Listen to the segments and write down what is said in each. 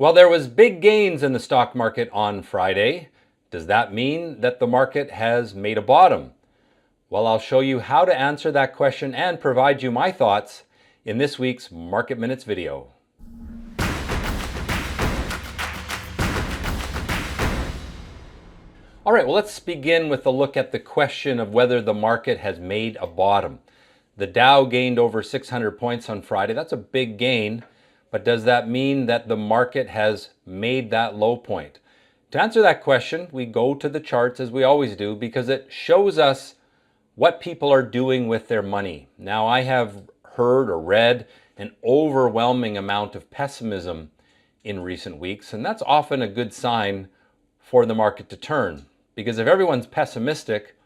Well, there was big gains in the stock market on Friday. Does that mean that the market has made a bottom? Well, I'll show you how to answer that question and provide you my thoughts in this week's Market Minutes video. All right, well, let's begin with a look at the question of whether the market has made a bottom. The Dow gained over 600 points on Friday. That's a big gain, but does that mean that the market has made that low point? To answer that question, we go to the charts as we always do because it shows us what people are doing with their money. Now, I have heard or read an overwhelming amount of pessimism in recent weeks, and that's often a good sign for the market to turn. Because if everyone's pessimistic,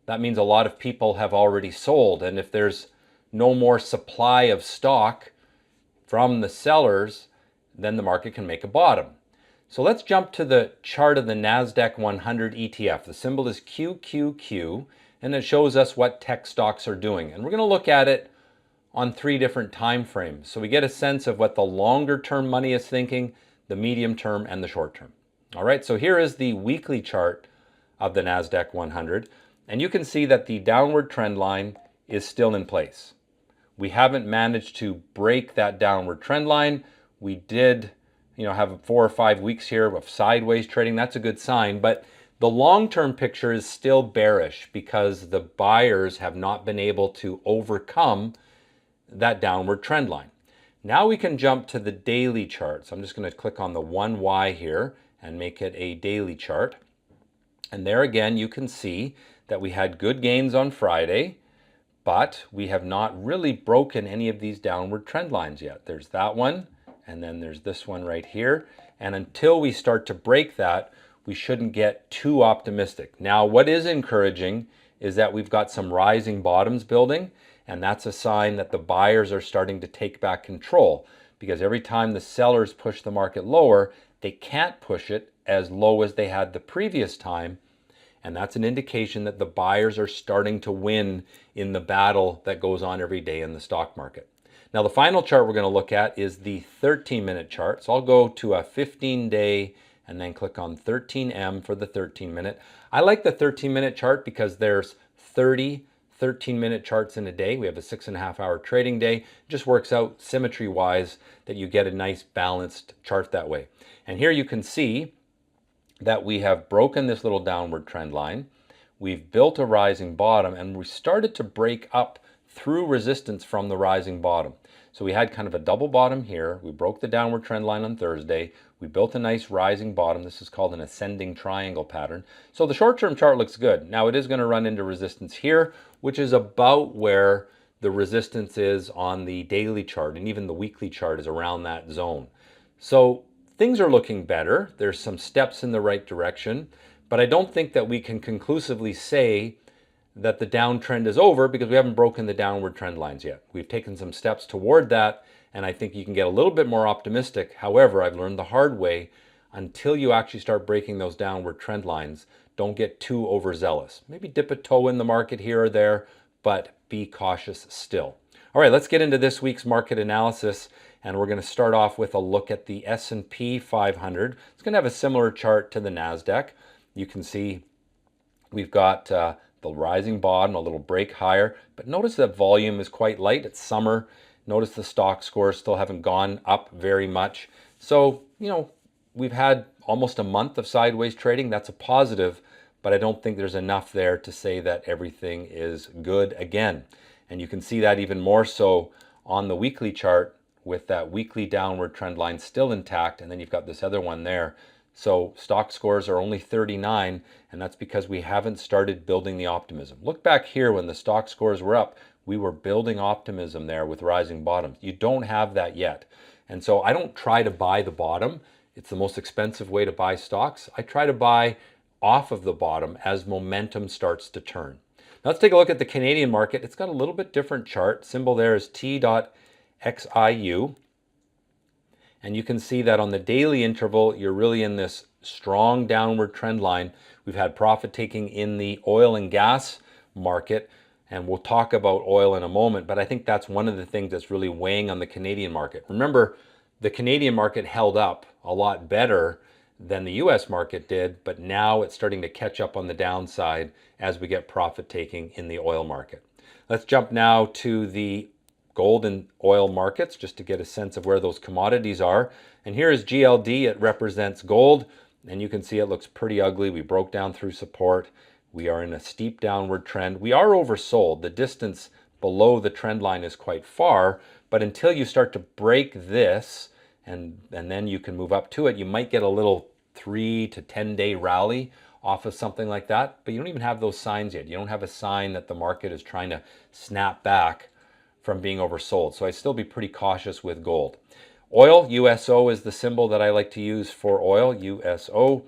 that means a lot of people have already sold. And if there's no more supply of stock from the sellers, then the market can make a bottom. So let's jump to the chart of the NASDAQ 100 ETF. The symbol is QQQ, and it shows us what tech stocks are doing. And we're going to look at it on 3 different time frames. So we get a sense of what the longer term money is thinking, the medium term, and the short term. All right, so here is the weekly chart of the NASDAQ 100. And you can see that the downward trend line is still in place. We haven't managed to break that downward trend line. We did, have 4 or 5 weeks here of sideways trading. That's a good sign. But the long-term picture is still bearish because the buyers have not been able to overcome that downward trend line. Now we can jump to the daily chart. So I'm just going to click on the 1Y here and make it a daily chart. And there again, you can see that we had good gains on Friday, but we have not really broken any of these downward trend lines yet. There's that one, and then there's this one right here. And until we start to break that, we shouldn't get too optimistic. Now, what is encouraging is that we've got some rising bottoms building, and that's a sign that the buyers are starting to take back control, because every time the sellers push the market lower, they can't push it as low as they had the previous time, and that's an indication that the buyers are starting to win in the battle that goes on every day in the stock market. Now, the final chart we're going to look at is the 13-minute chart. So I'll go to a 15-day and then click on 13M for the 13-minute. I like the 13-minute chart because there's 30 13-minute charts in a day. We have a 6.5-hour trading day. It just works out symmetry-wise that you get a nice balanced chart that way. And here you can see that we have broken this little downward trend line. We've built a rising bottom, and we started to break up through resistance from the rising bottom. So we had kind of a double bottom here. We broke the downward trend line on Thursday. We built a nice rising bottom. This is called an ascending triangle pattern. So the short-term chart looks good. Now it is going to run into resistance here, which is about where the resistance is on the daily chart, and even the weekly chart is around that zone. So things are looking better. There's some steps in the right direction, but I don't think that we can conclusively say that the downtrend is over because we haven't broken the downward trend lines yet. We've taken some steps toward that, and I think you can get a little bit more optimistic. However, I've learned the hard way, until you actually start breaking those downward trend lines, don't get too overzealous. Maybe dip a toe in the market here or there, but be cautious still. All right, let's get into this week's market analysis, and we're going to start off with a look at the S&P 500. It's going to have a similar chart to the NASDAQ. You can see we've got the rising bottom, a little break higher, but notice that volume is quite light. It's summer. Notice the stock scores still haven't gone up very much. So, we've had almost a month of sideways trading. That's a positive, but I don't think there's enough there to say that everything is good again. And you can see that even more so on the weekly chart with that weekly downward trend line still intact, and then you've got this other one there. So stock scores are only 39, and that's because we haven't started building the optimism. Look back here when the stock scores were up, we were building optimism there with rising bottoms. You don't have that yet. And so I don't try to buy the bottom. It's the most expensive way to buy stocks. I try to buy off of the bottom as momentum starts to turn. Now let's take a look at the Canadian market. It's got a little bit different chart. Symbol there is T.XIU. And you can see that on the daily interval, you're really in this strong downward trend line. We've had profit taking in the oil and gas market, and we'll talk about oil in a moment, but I think that's one of the things that's really weighing on the Canadian market. Remember, the Canadian market held up a lot better than the US market did, but now it's starting to catch up on the downside as we get profit taking in the oil market. Let's jump now to the gold and oil markets just to get a sense of where those commodities are. And here is GLD. It represents gold, and you can see it looks pretty ugly. We broke down through support. We are in a steep downward trend. We are oversold. The distance below the trend line is quite far, but until you start to break this, and then you can move up to it, you might get a little 3 to 10 day rally off of something like that, but you don't even have those signs yet. You don't have a sign that the market is trying to snap back from being oversold. So I'd still be pretty cautious with gold. Oil, USO is the symbol that I like to use for oil, USO.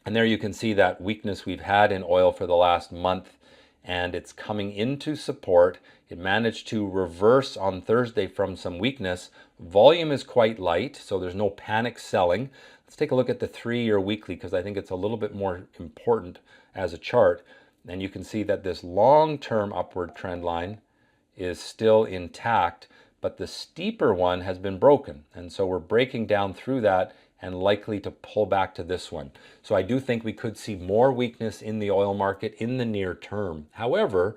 And there you can see that weakness we've had in oil for the last month, and it's coming into support. It managed to reverse on Thursday from some weakness. Volume is quite light, so there's no panic selling. Let's take a look at the 3-year weekly because I think it's a little bit more important as a chart. And you can see that this long-term upward trend line is still intact, but the steeper one has been broken. And so we're breaking down through that and likely to pull back to this one. So I do think we could see more weakness in the oil market in the near term. However,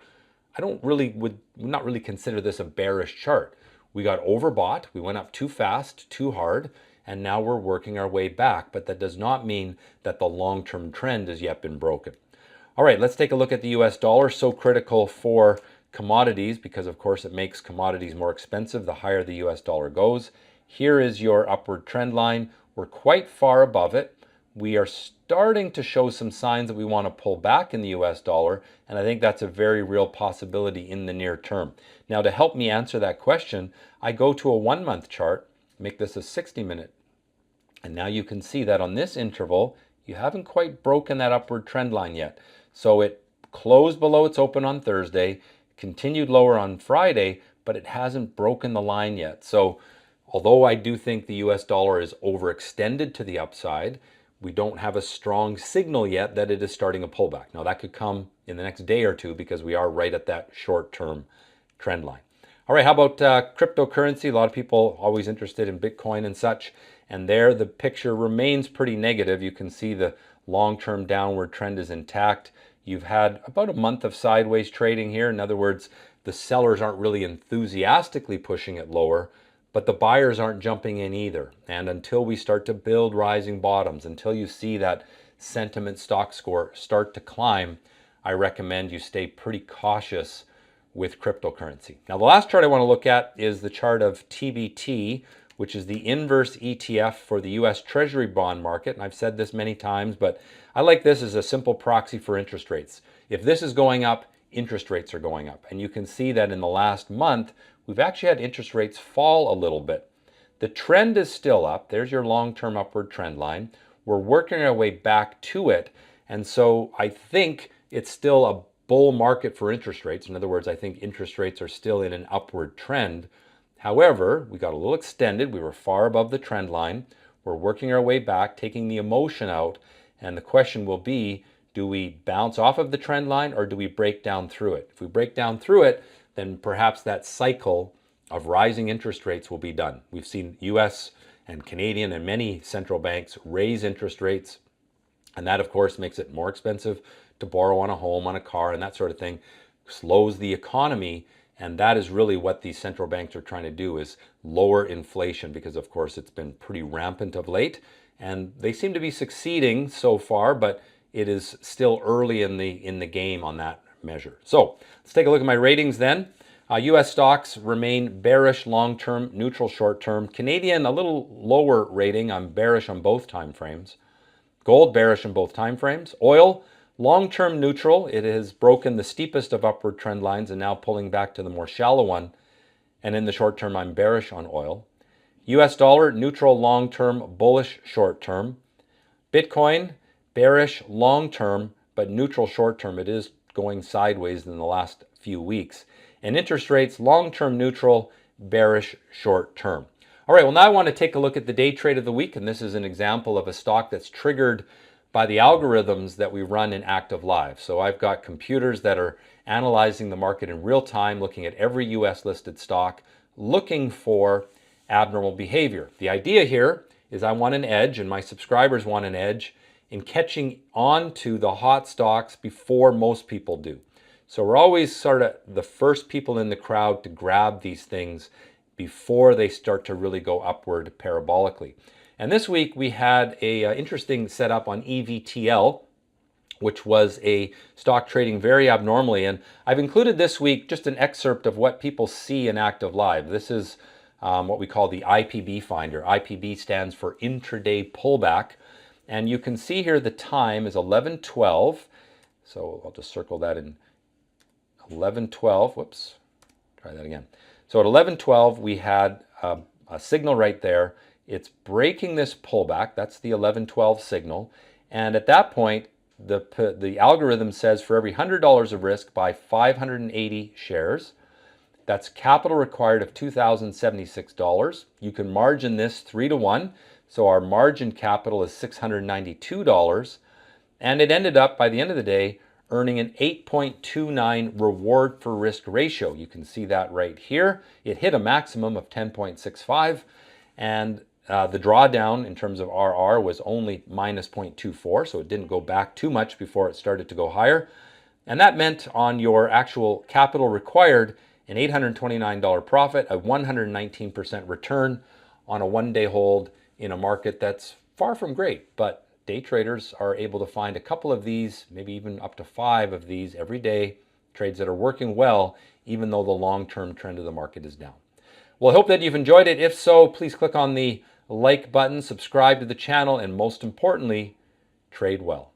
I would not really consider this a bearish chart. We got overbought, we went up too fast, too hard, and now we're working our way back, but that does not mean that the long-term trend has yet been broken. All right, let's take a look at the US dollar. So critical for commodities because of course it makes commodities more expensive the higher the US dollar goes. Here is your upward trend line. We're quite far above it. We are starting to show some signs that we want to pull back in the US dollar, and I think that's a very real possibility in the near term. Now, to help me answer that question, I go to a 1-month chart, make this a 60-minute, and now you can see that on this interval, you haven't quite broken that upward trend line yet. So it closed below its open on Thursday, continued lower on Friday, but it hasn't broken the line yet. So although I do think the US dollar is overextended to the upside, we don't have a strong signal yet that it is starting a pullback. Now that could come in the next day or two because we are right at that short-term trend line. All right, how about cryptocurrency? A lot of people always interested in Bitcoin and such, and there the picture remains pretty negative. You can see the long-term downward trend is intact. You've had about a month of sideways trading here. In other words, the sellers aren't really enthusiastically pushing it lower, but the buyers aren't jumping in either. And until we start to build rising bottoms, until you see that sentiment stock score start to climb, I recommend you stay pretty cautious with cryptocurrency. Now, the last chart I want to look at is the chart of TBT, which is the inverse ETF for the US Treasury bond market. And I've said this many times, but I like this as a simple proxy for interest rates. If this is going up, interest rates are going up. And you can see that in the last month, we've actually had interest rates fall a little bit. The trend is still up. There's your long-term upward trend line. We're working our way back to it. And so I think it's still a bull market for interest rates. In other words, I think interest rates are still in an upward trend. However, we got a little extended. We were far above the trend line. We're working our way back, taking the emotion out. And the question will be, do we bounce off of the trend line or do we break down through it? If we break down through it, then perhaps that cycle of rising interest rates will be done. We've seen US and Canadian and many central banks raise interest rates. And that, of course, makes it more expensive to borrow on a home, on a car, and that sort of thing, slows the economy. And that is really what these central banks are trying to do, is lower inflation, because of course it's been pretty rampant of late. And they seem to be succeeding so far, but it is still early in the game on that measure. So let's take a look at my ratings then. US stocks remain bearish long-term, neutral short-term. Canadian, a little lower rating. I'm bearish on both time frames. Gold, bearish on both time frames. Oil, long-term neutral. It has broken the steepest of upward trend lines and now pulling back to the more shallow one. And in the short term, I'm bearish on oil. US dollar, neutral long-term, bullish short-term. Bitcoin, bearish long-term, but neutral short-term. It is going sideways in the last few weeks. And interest rates, long-term neutral, bearish short-term. All right, well, now I want to take a look at the day trade of the week, and this is an example of a stock that's triggered by the algorithms that we run in Active Live. So I've got computers that are analyzing the market in real time, looking at every US listed stock, looking for abnormal behavior. The idea here is I want an edge, and my subscribers want an edge in catching on to the hot stocks before most people do. So we're always sort of the first people in the crowd to grab these things before they start to really go upward parabolically. And this week we had a interesting setup on EVTL, which was a stock trading very abnormally. And I've included this week just an excerpt of what people see in active live. This is what we call the IPB Finder. IPB stands for intraday pullback. And you can see here the time is 11:12. So I'll just circle that in 11:12. Whoops, try that again. So at 11:12, we had a signal right there. It's breaking this pullback. That's the 11:12 signal. And at that point, the algorithm says for every $100 of risk, buy 580 shares. That's capital required of $2,076. You can margin this 3-to-1. So our margin capital is $692. And it ended up, by the end of the day, earning an 8.29 reward for risk ratio. You can see that right here. It hit a maximum of 10.65, and the drawdown in terms of RR was only minus 0.24, so it didn't go back too much before it started to go higher. And that meant on your actual capital required, an $829 profit, a 119% return on a one-day hold in a market that's far from great, but day traders are able to find a couple of these, maybe even up to 5 of these every day, trades that are working well, even though the long-term trend of the market is down. Well, I hope that you've enjoyed it. If so, please click on the like button, subscribe to the channel, and most importantly, trade well.